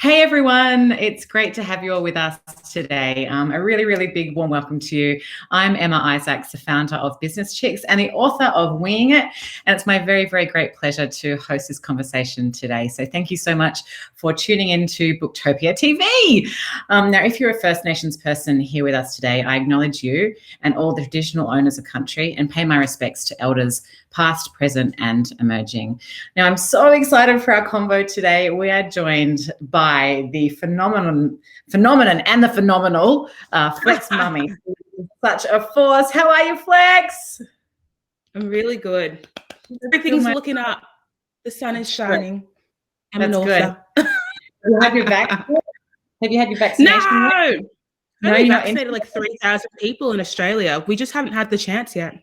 Hey everyone, it's great to have you all with us today. A really, really big warm welcome to you. I'm Emma Isaacs, the founder of Business Chicks and the author of Winging It. And it's my very, very great pleasure to host this conversation today. So thank you so much for tuning in to Booktopia TV. Now, if you're a First Nations person here with us today, I acknowledge you and all the traditional owners of country and pay my respects to elders past, present, and emerging. Now, I'm so excited for our convo today. We are joined by the phenomenon and the phenomenal FlexMami. Such a force. How are you, Flex? I'm really good. Everything's looking up. The sun is shining. I'm an author. Have you had your vaccination? No, we vaccinated like 3,000 people in Australia. We just haven't had the chance yet.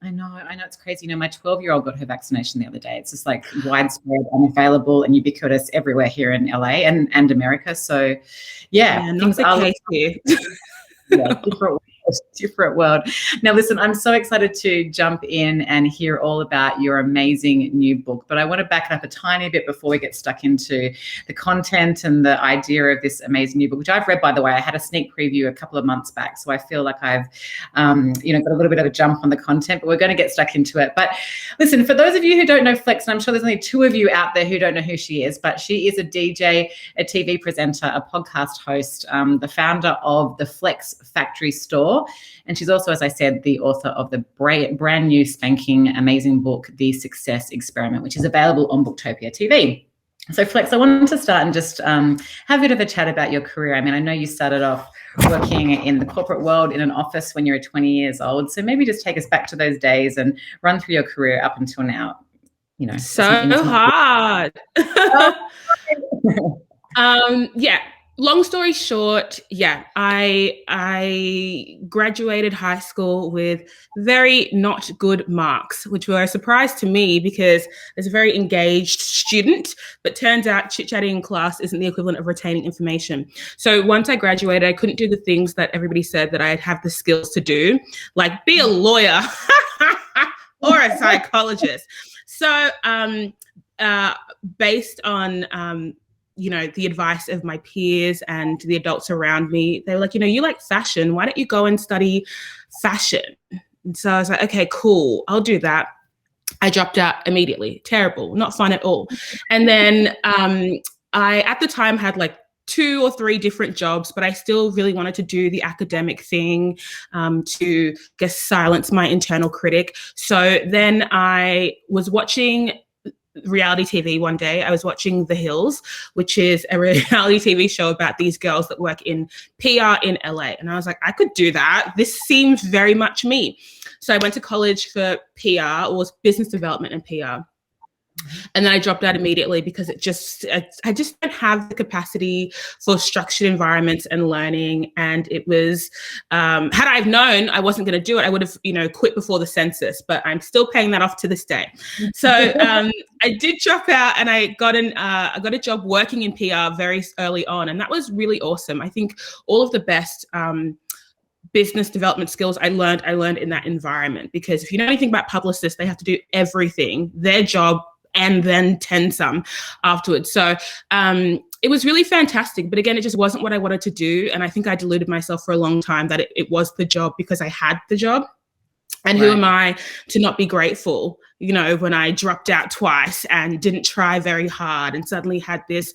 I know it's crazy. My 12-year-old got her vaccination the other day. It's just like widespread and available and ubiquitous everywhere here in LA and America. So yeah things are case here. Yeah, different world. Now, listen, I'm so excited to jump in and hear all about your amazing new book, but I want to back it up a tiny bit before we get stuck into the content and the idea of this amazing new book, which I've read, by the way. I had a sneak preview a couple of months back, so I feel like I've, got a little bit of a jump on the content, but we're going to get stuck into it. But listen, for those of you who don't know Flex, and I'm sure there's only two of you out there who don't know who she is, but she is a DJ, a TV presenter, a podcast host, the founder of the Flex Factory Store. And she's also, as I said, the author of the brand new spanking amazing book, The Success Experiment, which is available on Booktopia TV. So Flex, I wanted to start and just have a bit of a chat about your career. I mean, I know you started off working in the corporate world in an office when you were 20 years old. So maybe just take us back to those days and run through your career up until now. So hard. Long story short, I graduated high school with very not good marks, which were a surprise to me because I was a very engaged student, but turns out chit-chatting in class isn't the equivalent of retaining information. So once I graduated, I couldn't do the things that everybody said that I'd have the skills to do, like be a lawyer or a psychologist. So based on the advice of my peers and the adults around me, they were like, you like fashion. Why don't you go and study fashion? And so I was like, okay, cool. I'll do that. I dropped out immediately. Terrible. Not fun at all. And then I, at the time, had like 2 or 3 different jobs, but I still really wanted to do the academic thing to silence my internal critic. So then I was watching reality TV one day. I was watching The Hills, which is a reality TV show about these girls that work in PR in LA. And I was like, I could do that. This seems very much me. So I went to college for PR, or business development and PR. And then I dropped out immediately because I just don't have the capacity for structured environments and learning. And it was, had I known I wasn't going to do it, I would have, quit before the census, but I'm still paying that off to this day. So I did drop out and I got a job working in PR very early on. And that was really awesome. I think all of the best, business development skills I learned in that environment, because if you know anything about publicists, they have to do everything, their job, and then 10 some afterwards. So it was really fantastic. But again, it just wasn't what I wanted to do. And I think I deluded myself for a long time that it was the job because I had the job. And who am I to not be grateful, when I dropped out twice and didn't try very hard and suddenly had this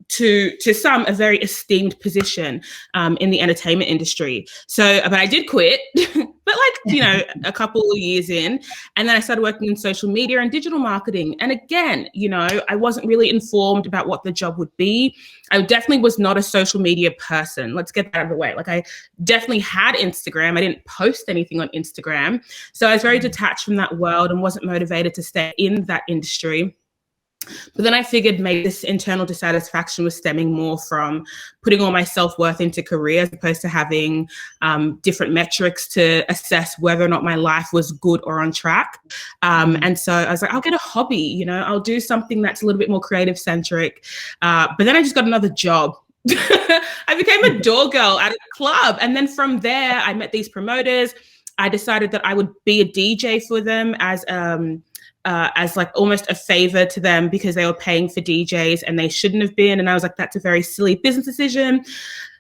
to some a very esteemed position in the entertainment industry. So, but I did quit, but a couple of years in, and then I started working in social media and digital marketing. And again, I wasn't really informed about what the job would be. I definitely was not a social media person. Let's get that out of the way. I definitely had Instagram. I didn't post anything on Instagram. So I was very detached from that world and wasn't motivated to stay in that industry. But then I figured maybe this internal dissatisfaction was stemming more from putting all my self-worth into career as opposed to having different metrics to assess whether or not my life was good or on track. And so I was like, I'll get a hobby, I'll do something that's a little bit more creative centric. But then I just got another job. I became a door girl at a club. And then from there, I met these promoters. I decided that I would be a DJ for them as as like almost a favor to them because they were paying for DJs and they shouldn't have been. And I was like, that's a very silly business decision.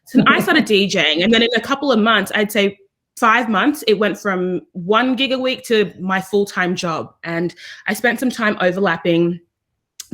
So I started DJing, and then in a couple of months, I'd say 5 months, it went from 1 gig a week to my full-time job. And I spent some time overlapping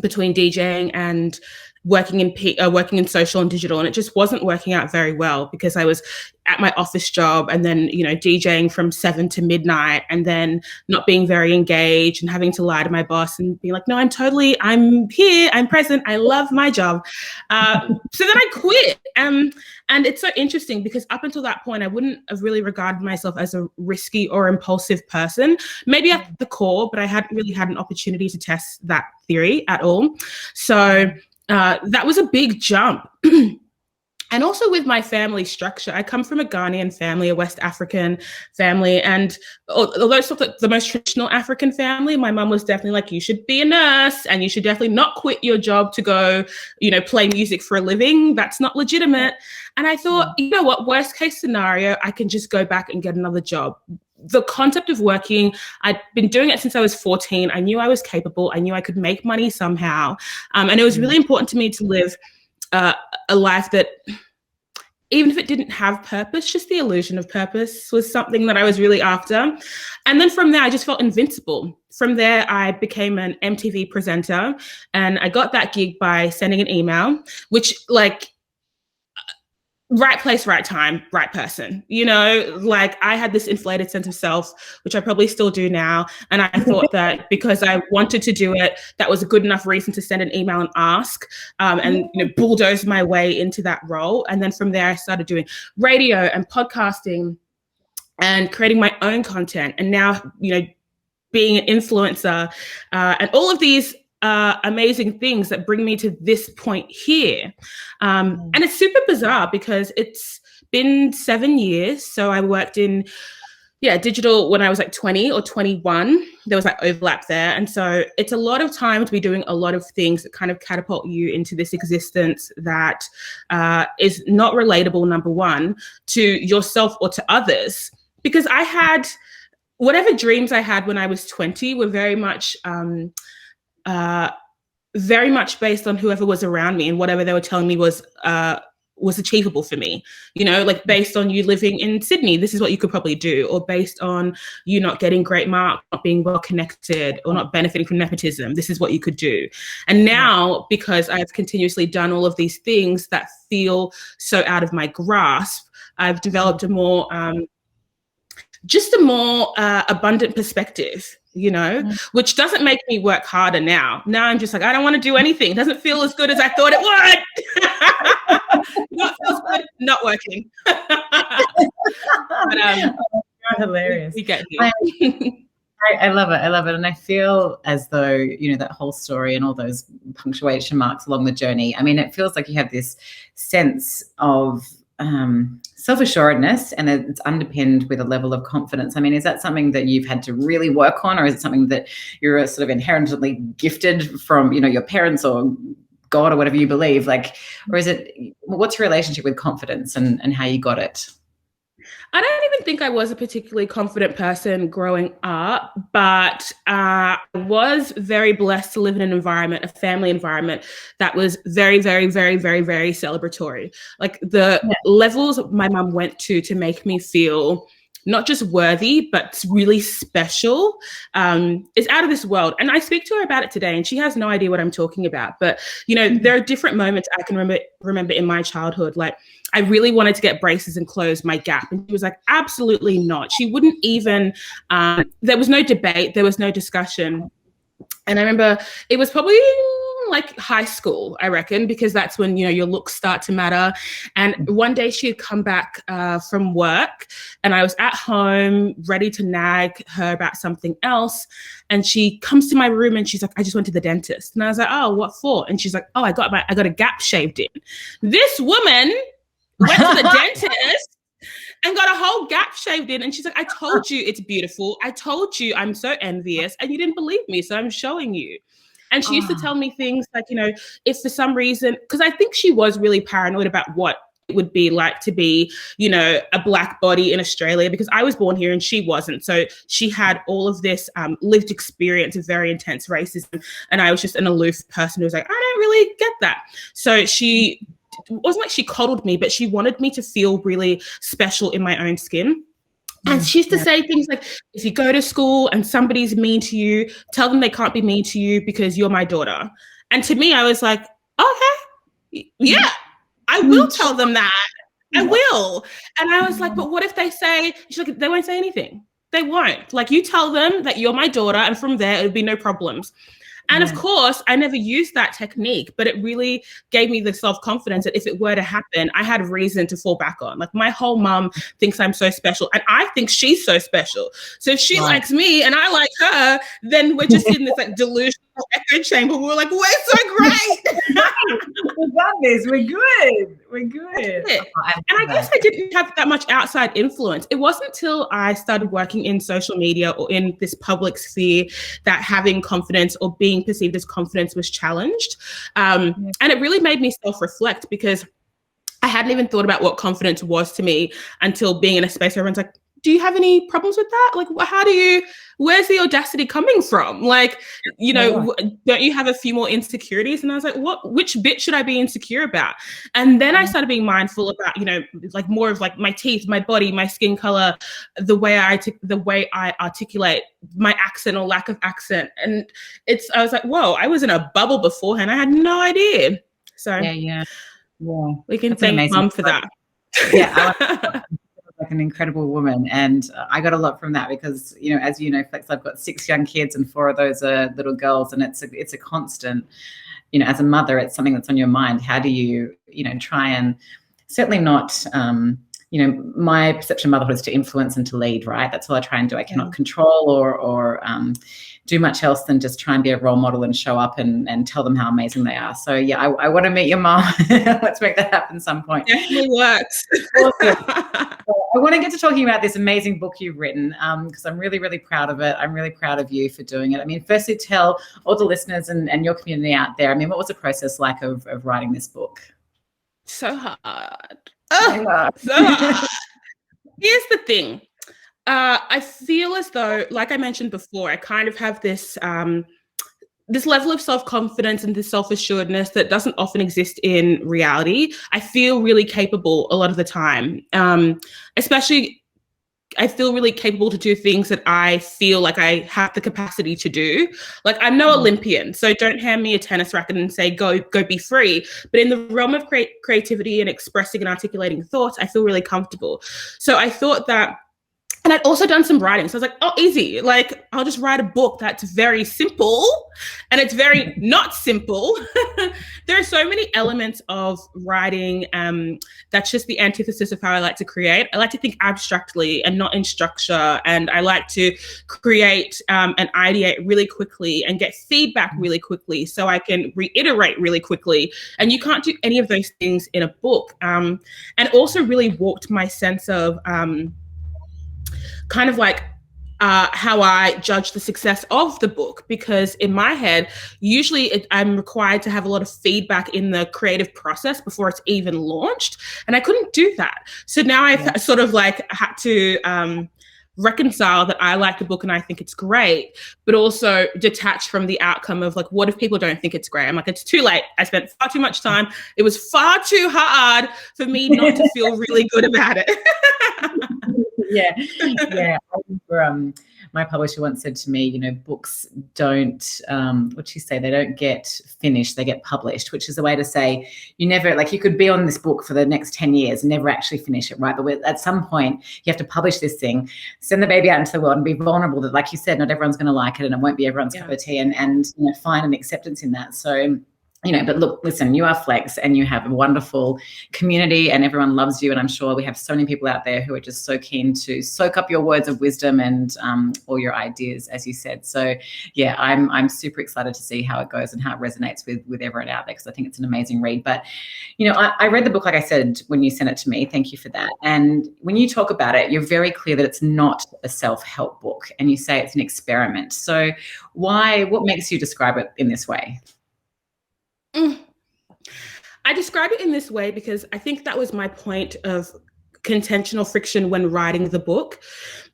between DJing and working in social and digital, and it just wasn't working out very well because I was at my office job and then, you know, DJing from 7 to midnight and then not being very engaged and having to lie to my boss and be like, no, I'm here, I'm present, I love my job. So then I quit. And it's so interesting because up until that point, I wouldn't have really regarded myself as a risky or impulsive person, maybe at the core, but I hadn't really had an opportunity to test that theory at all. So that was a big jump. And also with my family structure, I come from a Ghanaian family, a West African family. And although it's not the most traditional African family, my mum was definitely like, you should be a nurse and you should definitely not quit your job to go, you know, play music for a living. That's not legitimate. And I thought, you know what, worst case scenario, I can just go back and get another job. The concept of working, I'd been doing it since I was 14. I knew I was capable. I knew I could make money somehow. And it was really important to me to live a life that, even if it didn't have purpose, just the illusion of purpose was something that I was really after. And then from there, I just felt invincible. From there, I became an MTV presenter, and I got that gig by sending an email, which like, right place, right time, right person, you know, like I had this inflated sense of self, which I probably still do now. And I thought that because I wanted to do it, that was a good enough reason to send an email and ask, and, you know, bulldoze my way into that role. And then from there, I started doing radio and podcasting and creating my own content. And now, you know, being an influencer, and all of these amazing things that bring me to this point here. And it's super bizarre because it's been 7 years. So I worked in digital when I was like 20 or 21. There was like overlap there. And so it's a lot of time to be doing a lot of things that kind of catapult you into this existence that is not relatable, number one, to yourself or to others. Because I had whatever dreams I had when I was 20 were very much based on whoever was around me and whatever they were telling me was achievable for me, you know, like based on you living in Sydney, this is what you could probably do, or based on you not getting great marks, not being well connected, or not benefiting from nepotism, this is what you could do. And now, because I've continuously done all of these things that feel so out of my grasp, I've developed a more abundant perspective, you know, which doesn't make me work harder now. Now I'm just like, I don't want to do anything. It doesn't feel as good as I thought it would. Not feels good, not working. But, You're hilarious. We get here. I love it. I love it. And I feel as though, you know, that whole story and all those punctuation marks along the journey, I mean, it feels like you have this sense of self-assuredness, and it's underpinned with a level of confidence. I mean, is that something that you've had to really work on, or is it something that you're sort of inherently gifted from, you know, your parents or God or whatever you believe? Like, or is it, what's your relationship with confidence and how you got it? I don't even think I was a particularly confident person growing up, but I was very blessed to live in an environment, a family environment that was very, very, very, very, very celebratory. Like the levels my mum went to make me feel not just worthy, but really special, is out of this world. And I speak to her about it today, and she has no idea what I'm talking about. But, you know, there are different moments I can remember in my childhood. Like, I really wanted to get braces and close my gap. And she was like, absolutely not. She wouldn't even, there was no debate. There was no discussion. And I remember it was probably like high school, I reckon, because that's when, you know, your looks start to matter. And one day she had come back from work, and I was at home ready to nag her about something else. And she comes to my room and she's like, I just went to the dentist. And I was like, oh, what for? And she's like, oh, I got a gap shaved in. This woman went to the dentist and got a whole gap shaved in. And she's like, I told you it's beautiful. I told you I'm so envious, and you didn't believe me. So I'm showing you. And she used to tell me things like, you know, if for some reason, because I think she was really paranoid about what would be like to be, you know, a Black body in Australia, because I was born here and she wasn't. So she had all of this lived experience of very intense racism. And I was just an aloof person who was like, I don't really get that. So she, it wasn't like she coddled me, but she wanted me to feel really special in my own skin. And she used to say things like, if you go to school and somebody's mean to you, tell them they can't be mean to you because you're my daughter. And to me, I was like, okay, yeah, I will tell them that. I will. And I was like, but what if they say, she's like, they won't say anything. They won't. Like, you tell them that you're my daughter, and from there, it would be no problems. And of course, I never used that technique, but it really gave me the self-confidence that if it were to happen, I had a reason to fall back on. Like, my whole mum thinks I'm so special, and I think she's so special. So if she likes me and I like her, then we're just in this like delusional echo chamber. We're like, we're so great. We got this. We're good. We're good. And I guess I didn't have that much outside influence. It wasn't until I started working in social media or in this public sphere that having confidence or being perceived as confidence was challenged. And it really made me self-reflect, because I hadn't even thought about what confidence was to me until being in a space where everyone's like, do you have any problems with that? Like, where's the audacity coming from? Like, you know, don't you have a few more insecurities? And I was like, which bit should I be insecure about? And then I started being mindful about, you know, like more of like my teeth, my body, my skin color, the way I articulate, my accent or lack of accent. And I was like, whoa, I was in a bubble beforehand. I had no idea. So we can thank Mum for that. Yeah. Like an incredible woman, and I got a lot from that because, you know, as you know, Flex, I've got 6 young kids and 4 of those are little girls, and it's a constant, you know, as a mother, it's something that's on your mind. How do you, you know, try and certainly not, you know, my perception of motherhood is to influence and to lead, right? That's all I try and do. I cannot control or do much else than just try and be a role model and show up and tell them how amazing they are. So yeah, I want to meet your mom. Let's make that happen some point. Definitely works. I want to get to talking about this amazing book you've written, because I'm really, really proud of it. I'm really proud of you for doing it. I mean, firstly, tell all the listeners and your community out there, I mean, what was the process like of writing this book? So hard. So hard. Here's the thing. I feel as though, like I mentioned before, I kind of have this this level of self-confidence and this self-assuredness that doesn't often exist in reality. I feel really capable a lot of the time, especially I feel really capable to do things that I feel like I have the capacity to do. Like, I'm no Olympian, so don't hand me a tennis racket and say, go be free. But in the realm of creativity and expressing and articulating thoughts, I feel really comfortable. So I thought that, and I'd also done some writing. So I was like, oh, easy. Like, I'll just write a book that's very simple, and it's very not simple. There are so many elements of writing that's just the antithesis of how I like to create. I like to think abstractly and not in structure. And I like to create and ideate really quickly and get feedback really quickly so I can reiterate really quickly. And you can't do any of those things in a book. And also really warped my sense of kind of like how I judge the success of the book, because in my head, usually I'm required to have a lot of feedback in the creative process before it's even launched. And I couldn't do that. So now I've sort of like had to reconcile that I like the book and I think it's great, but also detach from the outcome of like, what if people don't think it's great? I'm like, it's too late. I spent far too much time. It was far too hard for me not to feel really good about it. Yeah. I remember, my publisher once said to me, you know, books don't, what'd she say? They don't get finished, they get published, which is a way to say you never, like, you could be on this book for the next 10 years and never actually finish it, right? But at some point, you have to publish this thing, send the baby out into the world and be vulnerable that, like you said, not everyone's going to like it and it won't be everyone's cup of tea, and you know, find an acceptance in that. So, you know, but look, listen, you are Flex and you have a wonderful community and everyone loves you. And I'm sure we have so many people out there who are just so keen to soak up your words of wisdom and all your ideas, as you said. So yeah, I'm super excited to see how it goes and how it resonates with everyone out there, because I think it's an amazing read. But, you know, I read the book, like I said, when you sent it to me. Thank you for that. And when you talk about it, you're very clear that it's not a self-help book and you say it's an experiment. So what makes you describe it in this way? I describe it in this way because I think that was my point of contention or friction when writing the book.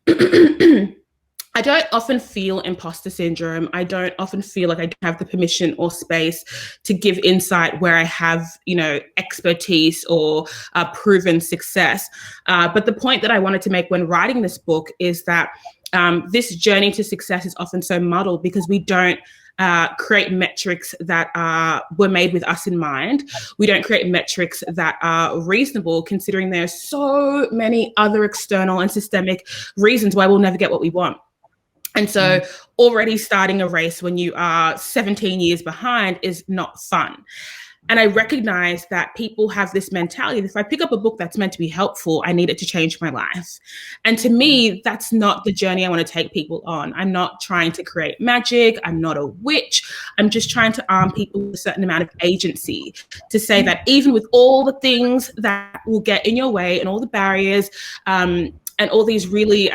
I don't often feel imposter syndrome. I don't often feel like I have the permission or space to give insight where I have, expertise or proven success. But the point that I wanted to make when writing this book is that this journey to success is often so muddled because we don't create metrics that were made with us in mind. We don't create metrics that are reasonable, considering there are so many other external and systemic reasons why we'll never get what we want. And so already starting a race when you are 17 years behind is not fun. And I recognize that people have this mentality that if I pick up a book that's meant to be helpful, I need it to change my life. And to me, that's not the journey I want to take people on. I'm not trying to create magic. I'm not a witch. I'm just trying to arm people with a certain amount of agency to say that even with all the things that will get in your way and all the barriers and all these really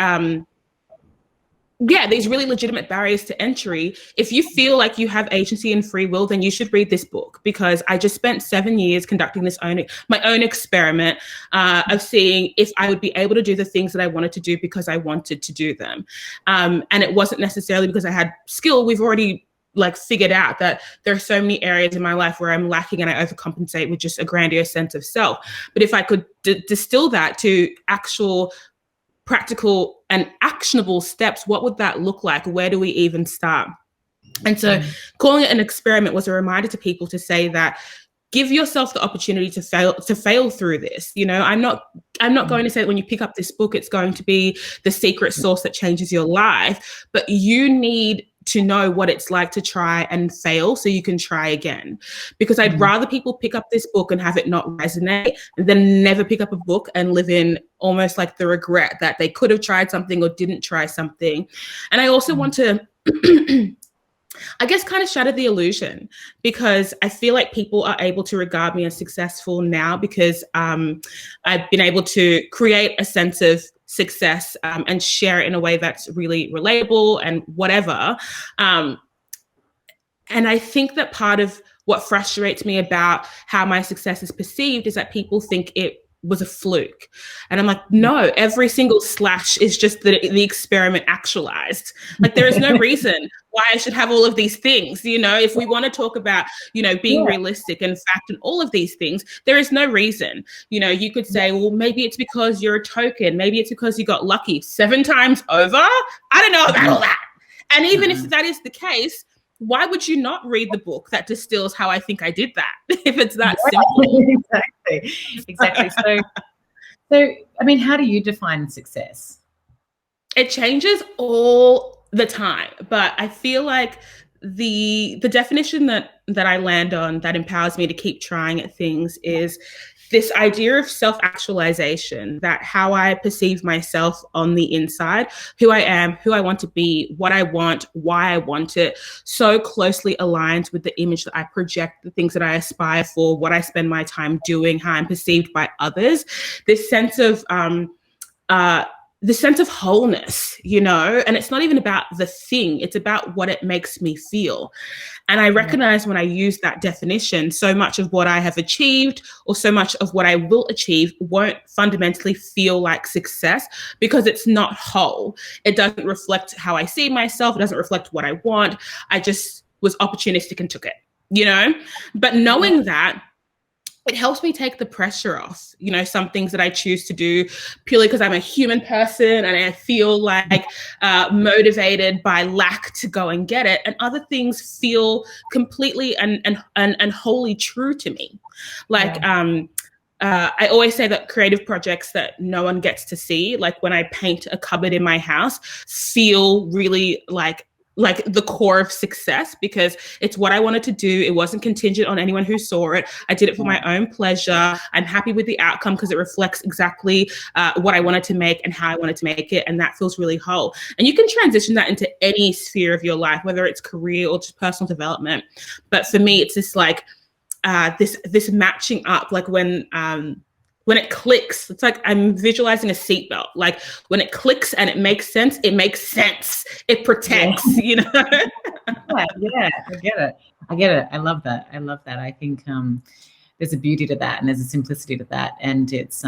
these really legitimate barriers to entry, if you feel like you have agency and free will, then you should read this book, because I just spent 7 years conducting my own experiment of seeing if I would be able to do the things that I wanted to do because I wanted to do them. And it wasn't necessarily because I had skill. We've already figured out that there are so many areas in my life where I'm lacking and I overcompensate with just a grandiose sense of self. But if I could distill that to actual practical and actionable steps, what would that look like? Where do we even start? And so calling it an experiment was a reminder to people to say that give yourself the opportunity to fail through this. I'm not going to say that when you pick up this book, it's going to be the secret sauce that changes your life, but you need to know what it's like to try and fail so you can try again. Because I'd rather people pick up this book and have it not resonate than never pick up a book and live in almost like the regret that they could have tried something or didn't try something. And I also want to I guess kind of shatter the illusion, because I feel like people are able to regard me as successful now because I've been able to create a sense of success and share it in a way that's really relatable and whatever. And I think that part of what frustrates me about how my success is perceived is that people think it was a fluke. And I'm like, no, every single slash is just the experiment actualized. There is no reason why I should have all of these things. If we want to talk about, being realistic and fact and all of these things, there is no reason. You could say, well, maybe it's because you're a token. Maybe it's because you got lucky 7 times over. I don't know about all that. And even if that is the case, why would you not read the book that distills how I think I did that if it's that simple? Exactly. So, I mean, how do you define success? It changes all the time, but I feel like the definition that I land on that empowers me to keep trying at things is this idea of self-actualization, that how I perceive myself on the inside, who I am, who I want to be, what I want, why I want it, so closely aligns with the image that I project, the things that I aspire for, what I spend my time doing, how I'm perceived by others. This sense of wholeness, and it's not even about the thing, it's about what it makes me feel. And I recognize when I use that definition, so much of what I have achieved or so much of what I will achieve won't fundamentally feel like success because it's not whole. It doesn't reflect how I see myself. It doesn't reflect what I want. I just was opportunistic and took it, But knowing that, it helps me take the pressure off, some things that I choose to do purely because I'm a human person and I feel like motivated by lack to go and get it. And other things feel completely and wholly true to me. I always say that creative projects that no one gets to see, like when I paint a cupboard in my house, feel really like the core of success because it's what I wanted to do. It wasn't contingent on anyone who saw it. I did it for my own pleasure. I'm happy with the outcome because it reflects exactly what I wanted to make and how I wanted to make it. And that feels really whole. And you can transition that into any sphere of your life, whether it's career or just personal development. But for me, it's just this matching up, when it clicks, it's like I'm visualizing a seatbelt. Like when it clicks and it makes sense, it makes sense. It protects, Yeah, I get it. I love that. I think there's a beauty to that, and there's a simplicity to that. And it's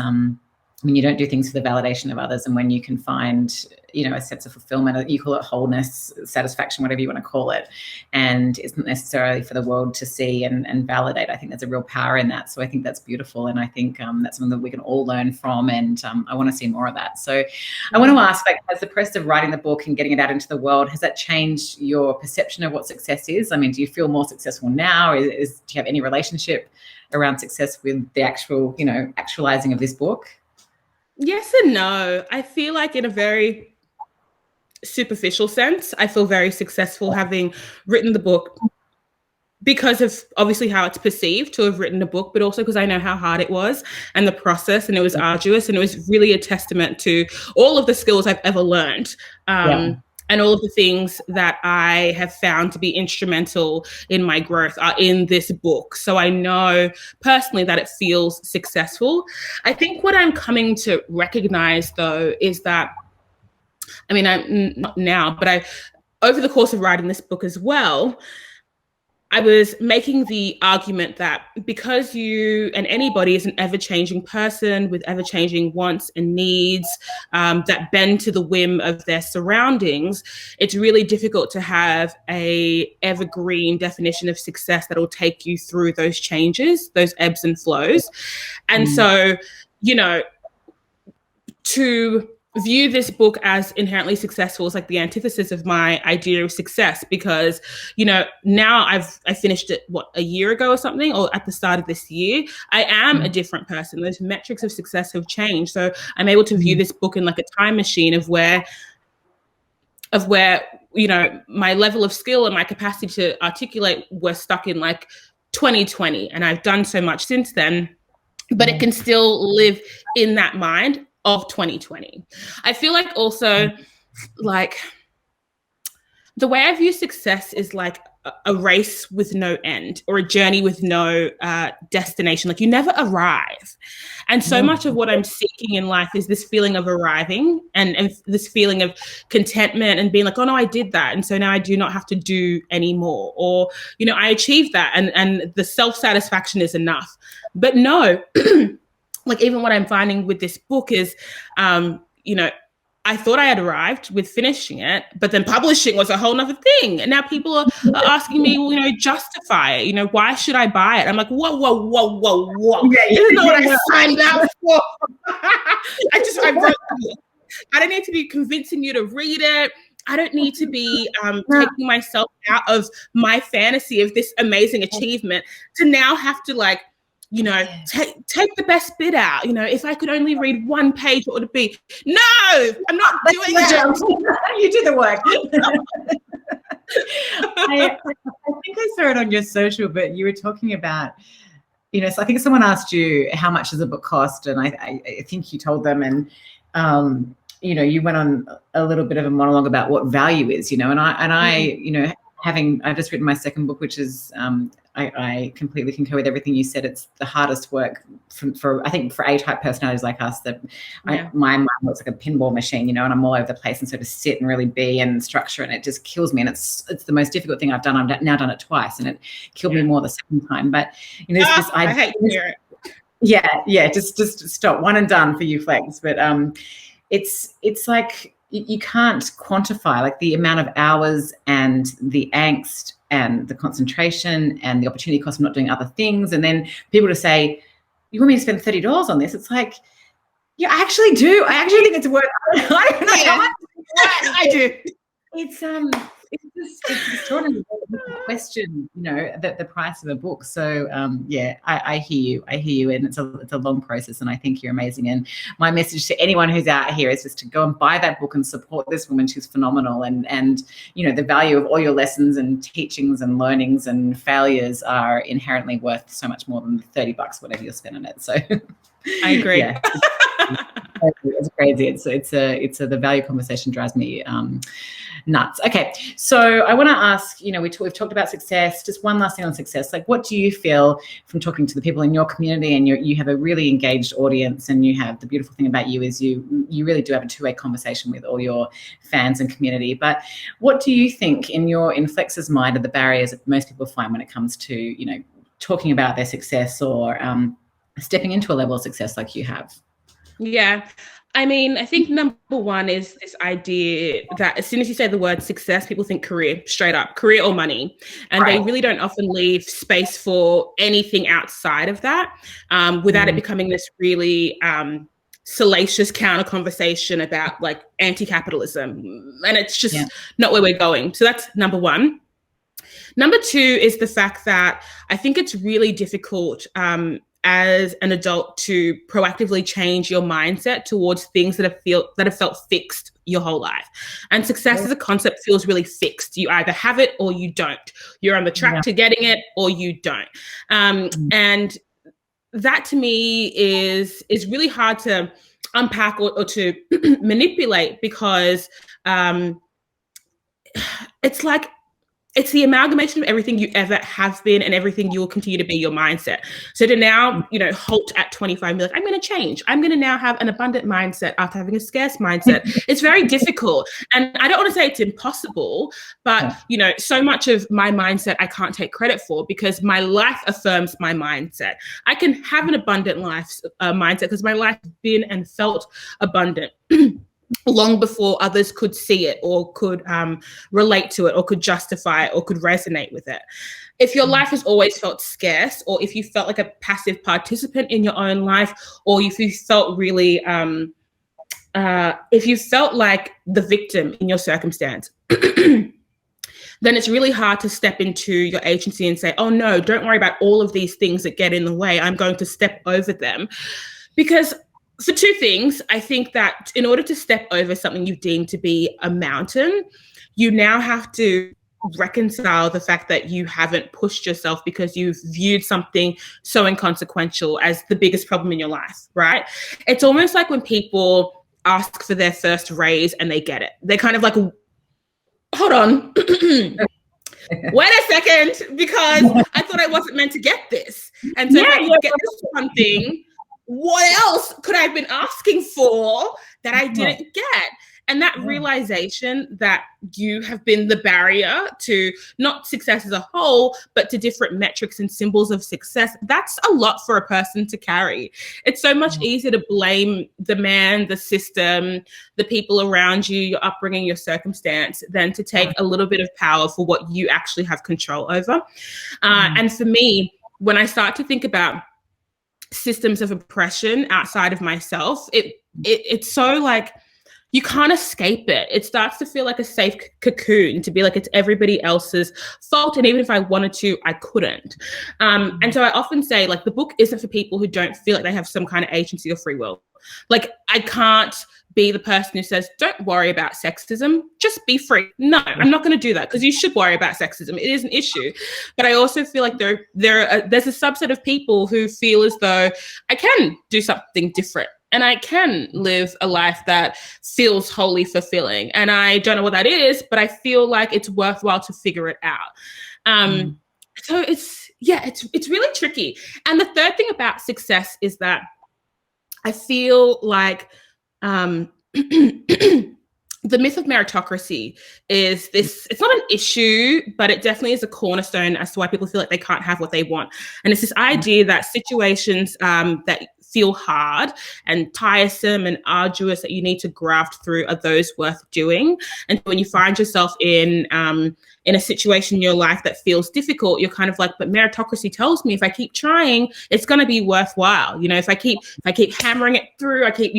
when you don't do things for the validation of others, and when you can find, you know, a sense of fulfillment, you call it wholeness, satisfaction, whatever you want to call it, and isn't necessarily for the world to see and validate. I think there's a real power in that. So I think that's beautiful, and I think that's something that we can all learn from, and I want to see more of that. So I want to ask, like, has the process of writing the book and getting it out into the world, has that changed your perception of what success is? I mean, do you feel more successful now? Do you have any relationship around success with the actual, you know, actualizing of this book? Yes and no. I feel like in a very superficial sense, I feel very successful having written the book because of obviously how it's perceived to have written a book, but also because I know how hard it was and the process, and it was arduous, and it was really a testament to all of the skills I've ever learned. And all of the things that I have found to be instrumental in my growth are in this book. So I know personally that it feels successful. I think what I'm coming to recognize, though, is that, I mean, I'm not now, but over the course of writing this book as well, I was making the argument that because you and anybody is an ever-changing person with ever-changing wants and needs that bend to the whim of their surroundings, it's really difficult to have a evergreen definition of success that will take you through those changes, those ebbs and flows. And so, you know, to view this book as inherently successful is like the antithesis of my idea of success, because, you know, now I finished it, a year ago or something, or at the start of this year. I am a different person. Those metrics of success have changed. So I'm able to view this book in like a time machine of where, you know, my level of skill and my capacity to articulate were stuck in like 2020. And I've done so much since then, but it can still live in that mind of 2020. I feel like also, like, the way I view success is like a race with no end, or a journey with no destination. Like, you never arrive. And so much of what I'm seeking in life is this feeling of arriving and this feeling of contentment and being like, oh no, I did that. And so now I do not have to do anymore. Or, you know, I achieved that and the self-satisfaction is enough. But no, like, even what I'm finding with this book is, you know, I thought I had arrived with finishing it, but then publishing was a whole nother thing. And now people are asking me, well, you know, justify it. You know, why should I buy it? I'm like, whoa. This is not what I signed up for. I wrote it. I don't need to be convincing you to read it. I don't need to be taking myself out of my fantasy of this amazing achievement to now have to, like, you know, take the best bit out. You know, if I could only read one page, what would it be? No, I'm not doing it. You do the work. I think I saw it on your social, but you were talking about, you know, so I think someone asked you how much does a book cost, and I think you told them, and you know, you went on a little bit of a monologue about what value is, you know, and I you know, I've just written my second book, which is I completely concur with everything you said. It's the hardest work for I think for A-type personalities like us, that my mind looks like a pinball machine, you know, and I'm all over the place, and so to sit and really be and structure, and it just kills me. And it's the most difficult thing I've done. I've now done it twice, and it killed me more the second time. But, you know, I hate to hear it. Yeah, just stop, one and done for you, Flex. But it's like, you can't quantify, like, the amount of hours and the angst and the concentration and the opportunity cost of not doing other things. And then people to say, you want me to spend $30 on this? It's like, yeah, I actually do. I actually think it's worth it. I do. It's extraordinary to question, you know, the price of a book. So yeah, I hear you, and it's a long process, and I think you're amazing. And my message to anyone who's out here is just to go and buy that book and support this woman. She's phenomenal, and you know, the value of all your lessons and teachings and learnings and failures are inherently worth so much more than $30, whatever you're spending it. So I agree. Yeah, it's crazy. It's the value conversation drives me nuts. Okay, so I want to ask, you know, we've talked about success. Just one last thing on success. Like, what do you feel from talking to the people in your community? And you have a really engaged audience, and you have, the beautiful thing about you is you really do have a two-way conversation with all your fans and community. But what do you think in Flex's mind are the barriers that most people find when it comes to, you know, talking about their success or stepping into a level of success like you have? Yeah. I mean, I think number one is this idea that as soon as you say the word success, people think career, straight up, career or money. And they really don't often leave space for anything outside of that without it becoming this really salacious counter conversation about like anti-capitalism. And it's just not where we're going. So that's number one. Number two is the fact that I think it's really difficult as an adult to proactively change your mindset towards things that have felt fixed your whole life. And success as a concept feels really fixed. You either have it or you don't. You're on the track to getting it or you don't. And that to me is really hard to unpack or to manipulate, because it's like, it's the amalgamation of everything you ever have been and everything you will continue to be, your mindset. So to now, halt at 25, be like, I'm going to change. I'm going to now have an abundant mindset after having a scarce mindset. It's very difficult. And I don't want to say it's impossible, but, so much of my mindset I can't take credit for, because my life affirms my mindset. I can have an abundant life mindset because my life has been and felt abundant. Long before others could see it or could relate to it or could justify it or could resonate with it. If your life has always felt scarce, or if you felt like a passive participant in your own life, or if you felt really, if you felt like the victim in your circumstance, then it's really hard to step into your agency and say, oh no, don't worry about all of these things that get in the way. I'm going to step over them. Because for two things, I think that in order to step over something you deem to be a mountain, you now have to reconcile the fact that you haven't pushed yourself because you've viewed something so inconsequential as the biggest problem in your life, right? It's almost like when people ask for their first raise and they get it. They're kind of like, hold on, wait a second, because I thought I wasn't meant to get this. And so if I get this one thing, what else could I have been asking for that I didn't get? And that realization that you have been the barrier to not success as a whole, but to different metrics and symbols of success, that's a lot for a person to carry. It's so much easier to blame the man, the system, the people around you, your upbringing, your circumstance, than to take a little bit of power for what you actually have control over. And for me, when I start to think about systems of oppression outside of myself, it's so like, you can't escape it. It starts to feel like a safe cocoon, to be like it's everybody else's fault. And even if I wanted to, I couldn't. And so I often say, like, the book isn't for people who don't feel like they have some kind of agency or free will. Like, I can't be the person who says, don't worry about sexism, just be free. No, I'm not going to do that, because you should worry about sexism. It is an issue. But I also feel like there's a subset of people who feel as though I can do something different. And I can live a life that feels wholly fulfilling. And I don't know what that is, but I feel like it's worthwhile to figure it out. So it's really tricky. And the third thing about success is that I feel like the myth of meritocracy is this, it's not an issue, but it definitely is a cornerstone as to why people feel like they can't have what they want. And it's this idea that situations that feel hard and tiresome and arduous that you need to graft through are those worth doing. And when you find yourself in a situation in your life that feels difficult, you're kind of like, but meritocracy tells me if I keep trying, it's going to be worthwhile. If I keep hammering it through, I keep,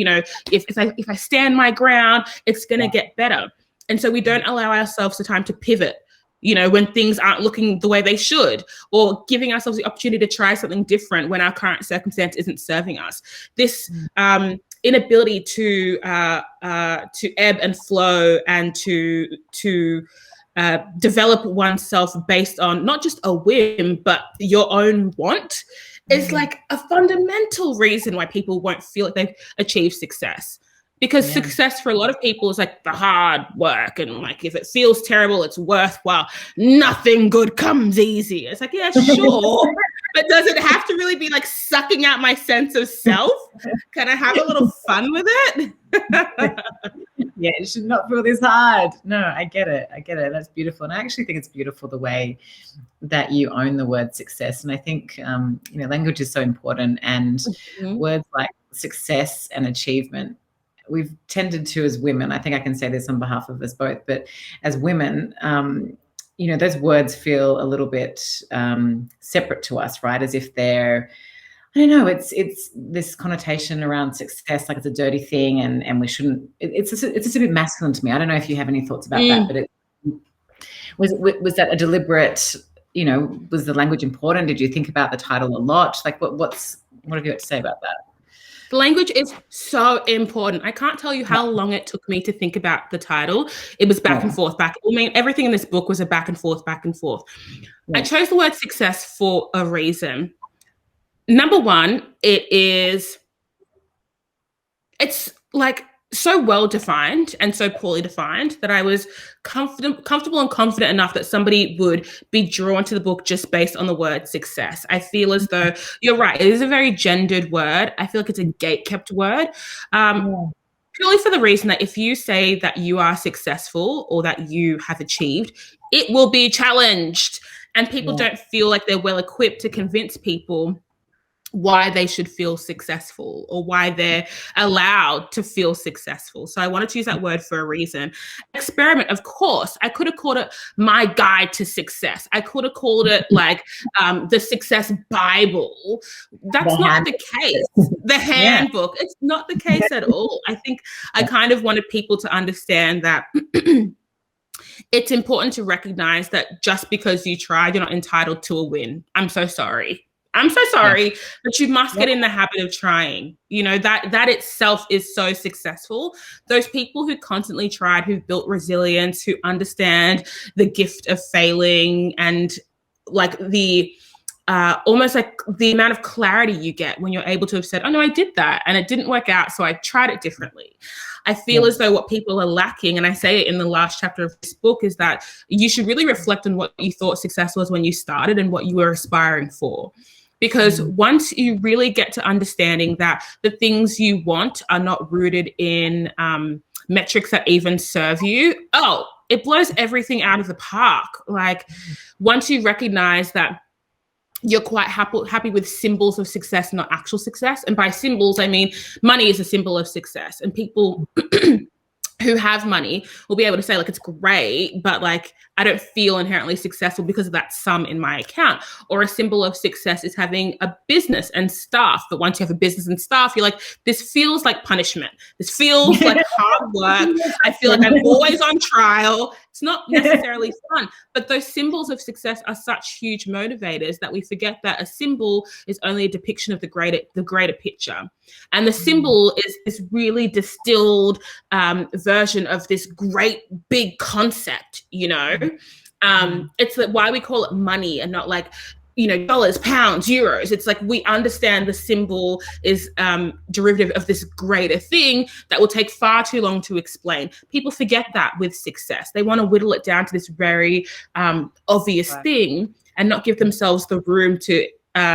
if I stand my ground, it's going to get better. And so we don't allow ourselves the time to pivot, when things aren't looking the way they should, or giving ourselves the opportunity to try something different when our current circumstance isn't serving us. This inability to ebb and flow and to develop oneself based on not just a whim, but your own want is like a fundamental reason why people won't feel like they've achieved success. Because success for a lot of people is like the hard work, and like if it feels terrible, it's worthwhile. Nothing good comes easy. It's like, yeah, sure. But does it have to really be like sucking out my sense of self? Can I have a little fun with it? Yeah, it should not feel this hard. No, I get it. I get it. That's beautiful. And I actually think it's beautiful the way that you own the word success. And I think, language is so important. And words like success and achievement, we've tended to, as women, I think I can say this on behalf of us both, but as women, those words feel a little bit separate to us, right? As if they're, I don't know, it's this connotation around success, like it's a dirty thing, and we shouldn't. It's just a bit masculine to me. I don't know if you have any thoughts about that, but was that a deliberate? Was the language important? Did you think about the title a lot? Like, what have you got to say about that? The language is so important. I can't tell you how long it took me to think about the title. It was back and forth, everything in this book was a back and forth, back and forth. I chose the word success for a reason. Number one, it's like so well defined and so poorly defined that I was comfortable and confident enough that somebody would be drawn to the book just based on the word success. I feel as though you're right. It is a very gendered word. I feel like it's a gate-kept word. Purely for the reason that if you say that you are successful or that you have achieved, it will be challenged. And people don't feel like they're well equipped to convince people why they should feel successful or why they're allowed to feel successful. So I wanted to use that word for a reason. Experiment, of course. I could have called it My Guide to Success. I could have called it like the Success Bible. That's not the case. The handbook. It's not the case at all. I think I kind of wanted people to understand that it's important to recognize that just because you tried, you're not entitled to a win. I'm so sorry. But you must get in the habit of trying. That itself is so successful. Those people who constantly tried, who've built resilience, who understand the gift of failing and like the almost like the amount of clarity you get when you're able to have said, oh no, I did that and it didn't work out, so I tried it differently. I feel as though what people are lacking, and I say it in the last chapter of this book, is that you should really reflect on what you thought success was when you started and what you were aspiring for. Because once you really get to understanding that the things you want are not rooted in metrics that even serve you, it blows everything out of the park. Like once you recognize that you're quite happy with symbols of success, not actual success. And by symbols, I mean money is a symbol of success. And people who have money will be able to say, like, it's great, but like, I don't feel inherently successful because of that sum in my account. Or a symbol of success is having a business and staff. But once you have a business and staff, you're like, this feels like punishment. This feels like hard work. I feel like I'm always on trial. It's not necessarily fun, but those symbols of success are such huge motivators that we forget that a symbol is only a depiction of the greater picture. And the symbol is this really distilled version of this great big concept, It's why we call it money and not like, dollars, pounds, euros. It's like we understand the symbol is derivative of this greater thing that will take far too long to explain. People forget that with success. They want to whittle it down to this very obvious thing and not give themselves the room to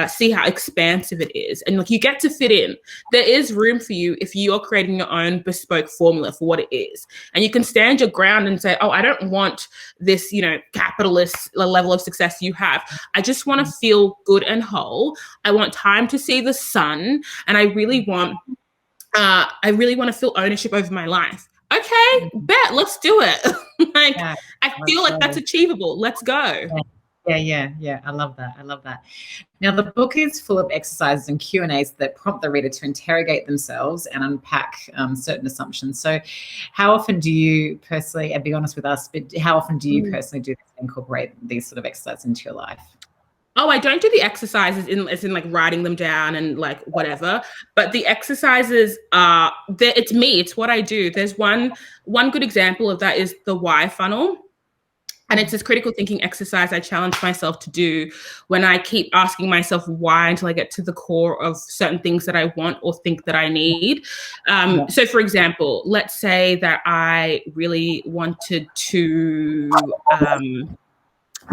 see how expansive it is. And like you get to fit in. There is room for you if you're creating your own bespoke formula for what it is. And you can stand your ground and say, I don't want this, capitalist level of success you have. I just want to feel good and whole. I want time to see the sun. And I really want to feel ownership over my life. Okay, bet, let's do it. I feel like that's achievable. Let's go. Yeah. I love that. Now, the book is full of exercises and Q&As that prompt the reader to interrogate themselves and unpack certain assumptions. So how often do you personally, and be honest with us, but how often do you personally do this and incorporate these sort of exercises into your life? Oh, I don't do the exercises as in like writing them down and like whatever, but the exercises are, it's me, it's what I do. There's one good example of that is the why funnel. And it's this critical thinking exercise I challenge myself to do when I keep asking myself why until I get to the core of certain things that I want or think that I need. So, for example, let's say that I really wanted to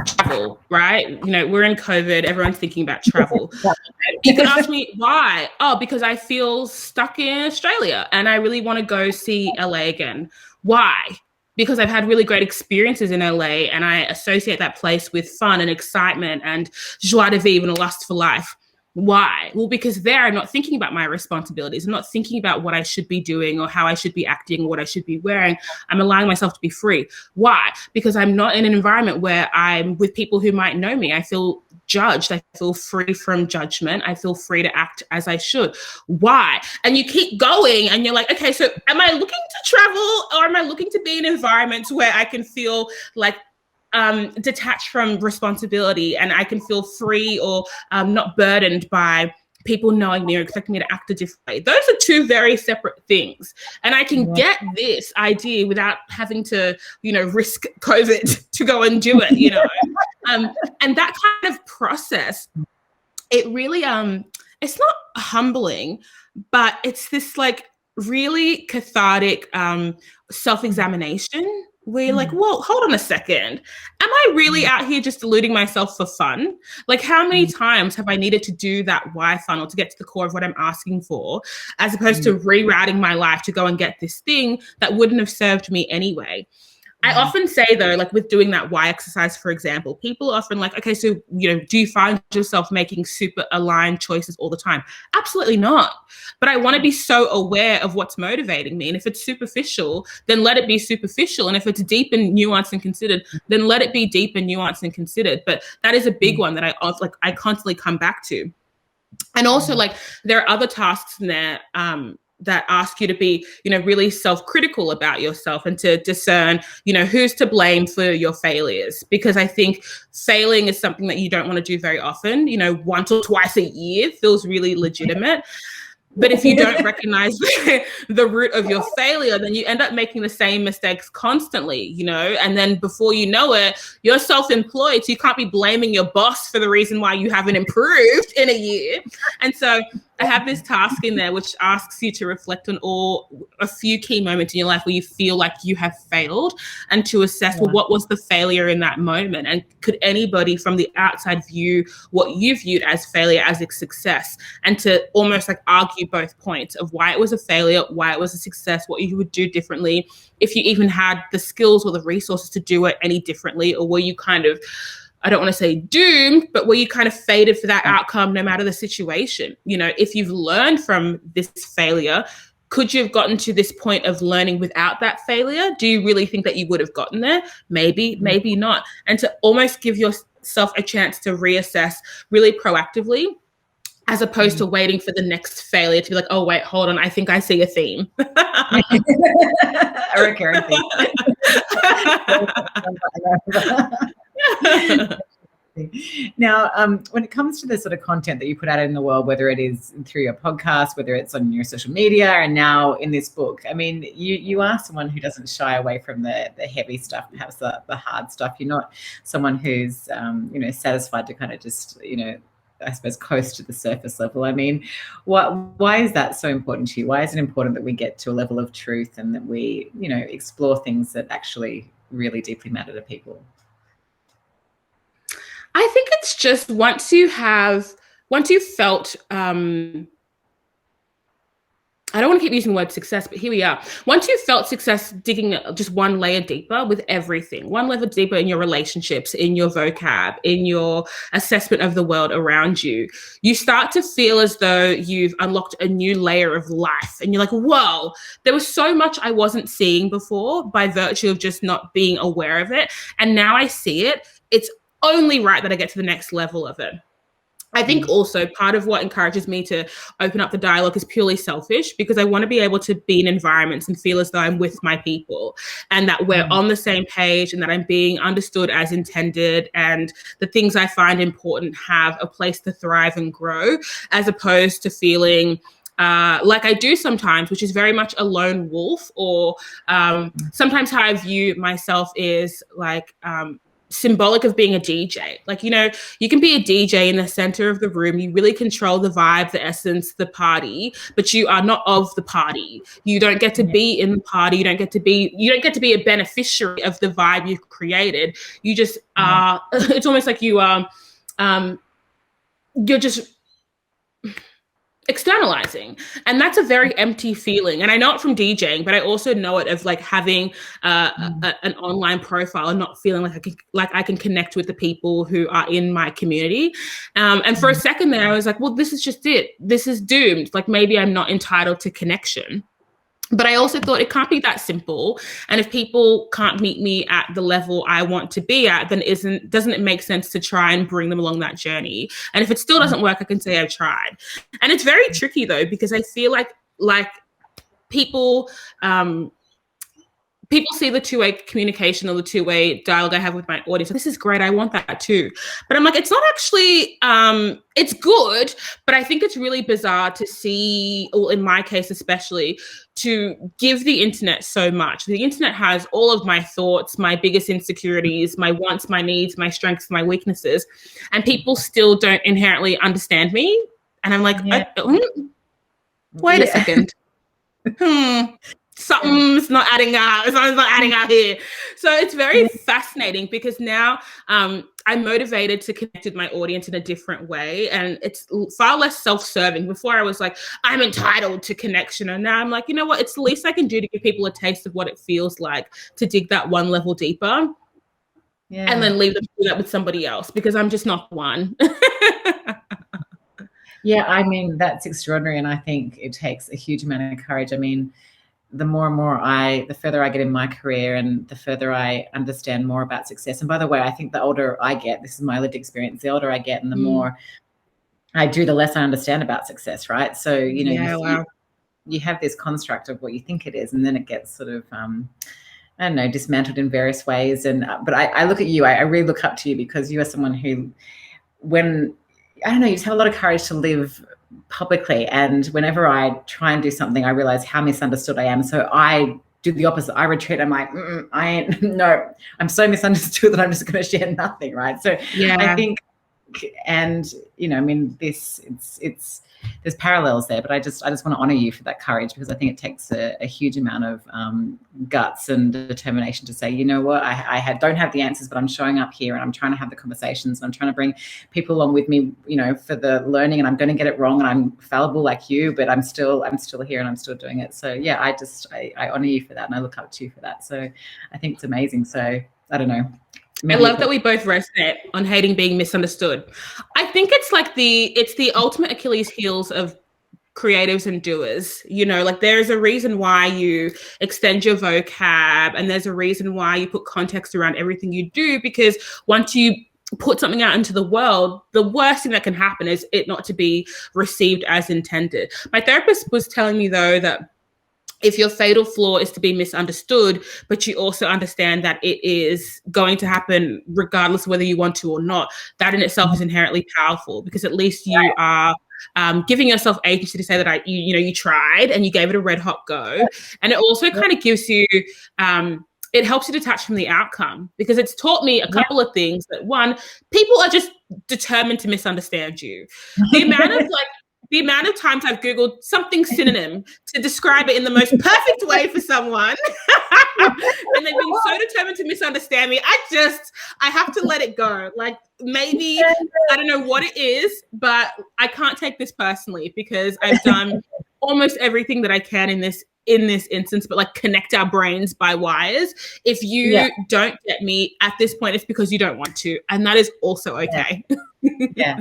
travel, right? We're in COVID, everyone's thinking about travel. You can ask me why. Oh, because I feel stuck in Australia and I really want to go see LA again. Why? Because I've had really great experiences in LA and I associate that place with fun and excitement and joie de vivre and a lust for life. Why? Well, because there I'm not thinking about my responsibilities. I'm not thinking about what I should be doing or how I should be acting or what I should be wearing. I'm allowing myself to be free. Why? Because I'm not in an environment where I'm with people who might know me. I feel judged. I feel free from judgment. I feel free to act as I should. Why? And you keep going and you're like, okay, so am I looking to travel or am I looking to be in environments where I can feel like detached from responsibility and I can feel free or not burdened by people knowing me or expecting me to act a different way? Those are two very separate things. And I can get this idea without having to, risk COVID to go and do it, and that kind of process, it really, it's not humbling, but it's this like really cathartic self-examination where you're like, well, hold on a second. Am I really out here just deluding myself for fun? Like, how many times have I needed to do that why funnel to get to the core of what I'm asking for, as opposed to rerouting my life to go and get this thing that wouldn't have served me anyway? I often say, though, like with doing that why exercise, for example, people are often like, okay, so, do you find yourself making super aligned choices all the time? Absolutely not. But I want to be so aware of what's motivating me. And if it's superficial, then let it be superficial. And if it's deep and nuanced and considered, then let it be deep and nuanced and considered. But that is a big one that I constantly come back to. And also, like, there are other tasks in there that ask you to be, really self-critical about yourself and to discern, who's to blame for your failures. Because I think failing is something that you don't want to do very often. Once or twice a year feels really legitimate. But if you don't recognize the root of your failure, then you end up making the same mistakes constantly, and then before you know it, you're self-employed. So you can't be blaming your boss for the reason why you haven't improved in a year. And so I have this task in there which asks you to reflect on a few key moments in your life where you feel like you have failed, and to assess, well, what was the failure in that moment? And could anybody from the outside view what you viewed as failure as a success? And to almost like argue both points of why it was a failure, why it was a success, what you would do differently, if you even had the skills or the resources to do it any differently, or were you kind of, I don't want to say doomed, but were you kind of fated for that outcome no matter the situation? If you've learned from this failure, could you have gotten to this point of learning without that failure? Do you really think that you would have gotten there? Maybe, maybe not. And to almost give yourself a chance to reassess really proactively, as opposed to waiting for the next failure to be like, oh, wait, hold on, I think I see a theme. A recurring theme. Now, when it comes to the sort of content that you put out in the world, whether it is through your podcast, whether it's on your social media, and now in this book, I mean, you are someone who doesn't shy away from the heavy stuff, perhaps the hard stuff. You're not someone who's, satisfied to kind of just, I suppose, coast to the surface level. I mean, why is that so important to you? Why is it important that we get to a level of truth and that we, explore things that actually really deeply matter to people? I think it's just once you felt, I don't want to keep using the word success, but here we are. Once you felt success digging just one layer deeper with everything, one level deeper in your relationships, in your vocab, in your assessment of the world around you, you start to feel as though you've unlocked a new layer of life. And you're like, whoa, there was so much I wasn't seeing before by virtue of just not being aware of it. And now I see it. It's only right that I get to the next level of it. I think also part of what encourages me to open up the dialogue is purely selfish, because I want to be able to be in environments and feel as though I'm with my people and that we're on the same page and that I'm being understood as intended, and the things I find important have a place to thrive and grow, as opposed to feeling like I do sometimes, which is very much a lone wolf, or sometimes how I view myself is like symbolic of being a DJ. Like, you can be a DJ in the center of the room. You really control the vibe, the essence, the party, but you are not of the party. You don't get to be in the party. You don't get to be a beneficiary of the vibe you've created. You just are, it's almost like you are, you're just, externalizing, and that's a very empty feeling. And I know it from DJing, but I also know it of like having an online profile and not feeling like I can connect with the people who are in my community. And for a second there, I was like, well, this is just it. This is doomed. Like maybe I'm not entitled to connection. But I also thought it can't be that simple. And if people can't meet me at the level I want to be at, then doesn't it make sense to try and bring them along that journey? And if it still doesn't work, I can say I've tried. And it's very tricky though, because I feel like people people see the two-way communication or the two-way dialogue I have with my audience. This is great. I want that too. But I'm like, it's not actually, it's good, but I think it's really bizarre to see, or in my case especially, to give the internet so much. The internet has all of my thoughts, my biggest insecurities, my wants, my needs, my strengths, my weaknesses, and people still don't inherently understand me. And I'm like, wait a second. Something's not adding up. Something's not adding up here. So it's very fascinating because now I'm motivated to connect with my audience in a different way. And it's far less self-serving. Before I was like, I'm entitled to connection. And now I'm like, you know what? It's the least I can do to give people a taste of what it feels like to dig that one level deeper. Yeah. And then leave them to do that with somebody else because I'm just not one. Yeah, I mean, that's extraordinary. And I think it takes a huge amount of courage. I mean, the further I get in my career and the further I understand more about success. And by the way, I think the older I get, this is my lived experience, the older I get and the more I do, the less I understand about success, right? So, you know, you have this construct of what you think it is, and then it gets sort of, I don't know, dismantled in various ways. And, but I look at you, I really look up to you because you are someone who, I don't know, you just have a lot of courage to live publicly, and whenever I try and do something, I realize how misunderstood I am. So I do the opposite. I retreat. I'm like, I'm so misunderstood that I'm just going to share nothing, right? So I think, and you know, I mean, it's there's parallels there, but I just want to honor you for that courage, because I think it takes a huge amount of guts and determination to say, you know what, I don't have the answers, but I'm showing up here and I'm trying to have the conversations and I'm trying to bring people along with me, you know, for the learning, and I'm going to get it wrong and I'm fallible like you, but I'm still here and I'm still doing it. So yeah, I honor you for that and I look up to you for that. So I think it's amazing. So I don't know. I love that we both resonate on hating being misunderstood. I think it's like it's the ultimate Achilles heels of creatives and doers. You know, like there's a reason why you extend your vocab, and there's a reason why you put context around everything you do, because once you put something out into the world, the worst thing that can happen is it not to be received as intended. My therapist was telling me though that if your fatal flaw is to be misunderstood, but you also understand that it is going to happen regardless of whether you want to or not, that in itself is inherently powerful, because at least you are giving yourself agency to say that you tried and you gave it a red hot go. And it also kind of gives you, it helps you detach from the outcome, because it's taught me a couple of things. That one, people are just determined to misunderstand you. The amount of times I've Googled something synonym to describe it in the most perfect way for someone, and they've been so determined to misunderstand me, I have to let it go. Like, maybe, I don't know what it is, but I can't take this personally, because I've done almost everything that I can in this instance, but like connect our brains by wires. If you don't get me at this point, it's because you don't want to, and that is also okay. Yeah,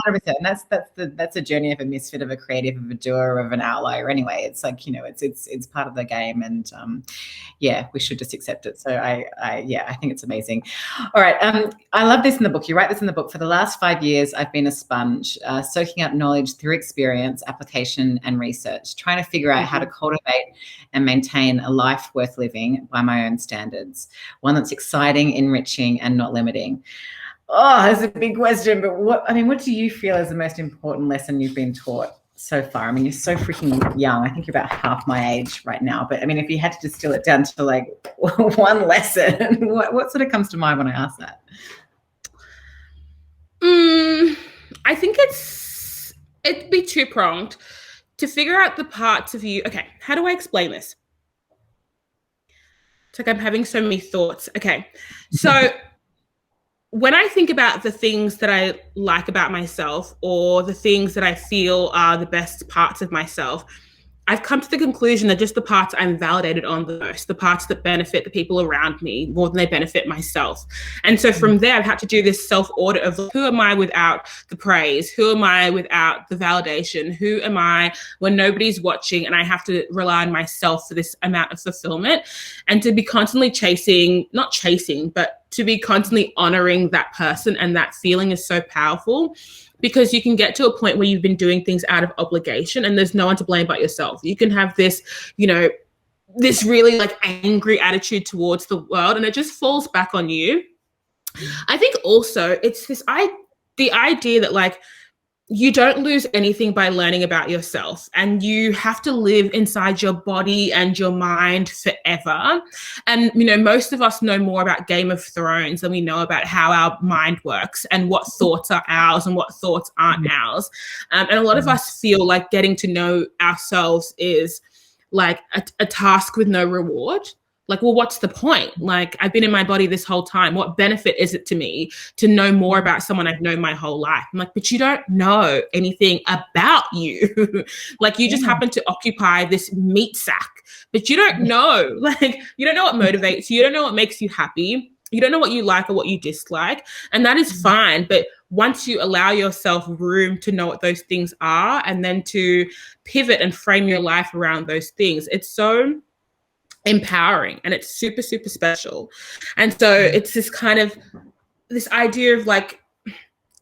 100%. And that's a journey of a misfit, of a creative, of a doer, of an outlier. Anyway, it's like, you know, it's part of the game, and we should just accept it. So I think it's amazing. All right, I love this in the book. You write this in the book: for the last 5 years, I've been a sponge, soaking up knowledge through experience, application, and research, trying to figure out how to cultivate and maintain a life worth living by my own standards, one that's exciting, enriching, and not limiting. Oh, that's a big question, but what do you feel is the most important lesson you've been taught so far? I mean, you're so freaking young. I think you're about half my age right now, but I mean, if you had to distill it down to like one lesson, what sort of comes to mind when I ask that? I think it'd be two-pronged. To figure out the parts of you. Okay, how do I explain this? It's like I'm having so many thoughts. Okay, so when I think about the things that I like about myself, or the things that I feel are the best parts of myself, I've come to the conclusion that just the parts I'm validated on the most, the parts that benefit the people around me more than they benefit myself. And so from there, I've had to do this self-audit of who am I without the praise? Who am I without the validation? Who am I when nobody's watching and I have to rely on myself for this amount of fulfillment? And to be constantly not chasing, but to be constantly honoring that person and that feeling is so powerful. Because you can get to a point where you've been doing things out of obligation and there's no one to blame but yourself. You can have this, this really like angry attitude towards the world and it just falls back on you. I think also it's the idea that like, you don't lose anything by learning about yourself, and you have to live inside your body and your mind forever. And, most of us know more about Game of Thrones than we know about how our mind works and what thoughts are ours and what thoughts aren't ours. And a lot of us feel like getting to know ourselves is like a task with no reward. Like, well, what's the point? Like, I've been in my body this whole time. What benefit is it to me to know more about someone I've known my whole life? I'm like, but you don't know anything about you. Like, you just happen to occupy this meat sack, but you don't know. Like, you don't know what motivates you. You don't know what makes you happy. You don't know what you like or what you dislike. And that is fine. But once you allow yourself room to know what those things are and then to pivot and frame your life around those things, it's so empowering and it's super, super special. And so it's this idea of like,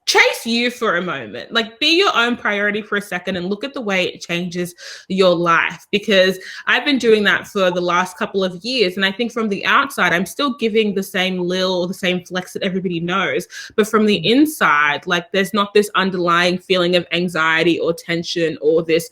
chase you for a moment, like be your own priority for a second and look at the way it changes your life. Because I've been doing that for the last couple of years. And I think from the outside, I'm still giving the same the same flex that everybody knows. But from the inside, like there's not this underlying feeling of anxiety or tension or this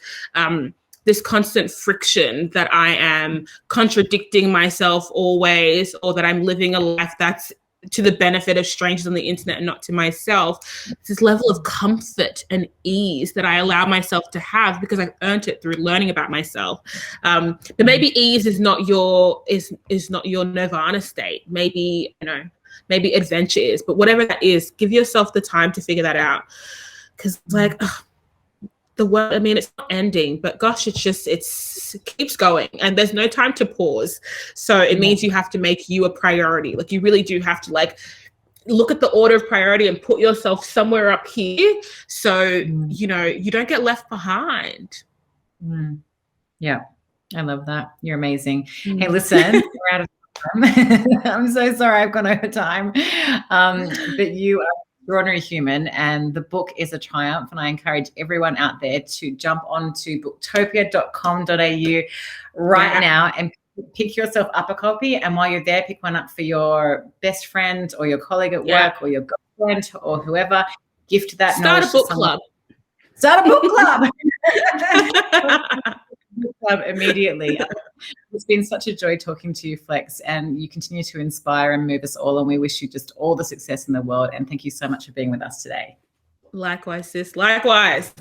constant friction that I am contradicting myself always, or that I'm living a life that's to the benefit of strangers on the internet and not to myself. It's this level of comfort and ease that I allow myself to have because I've earned it through learning about myself. But maybe ease is not your nirvana state. Maybe, maybe adventure is, but whatever that is, give yourself the time to figure that out. Because the world, it's not ending, but gosh, it keeps going and there's no time to pause. So it means you have to make you a priority. Like you really do have to like look at the order of priority and put yourself somewhere up here. So, you don't get left behind. Yeah. I love that. You're amazing. Hey, listen, we're out of time. I'm so sorry I've gone over time. But you are extraordinary human, and the book is a triumph, and I encourage everyone out there to jump on to booktopia.com.au right now and pick yourself up a copy. And while you're there, pick one up for your best friend or your colleague at work or your girlfriend or whoever. Gift that. Start a book club. Start a book club. Book club immediately. It's been such a joy talking to you, Flex, and you continue to inspire and move us all, and we wish you just all the success in the world, and thank you so much for being with us today. Likewise, sis. Likewise.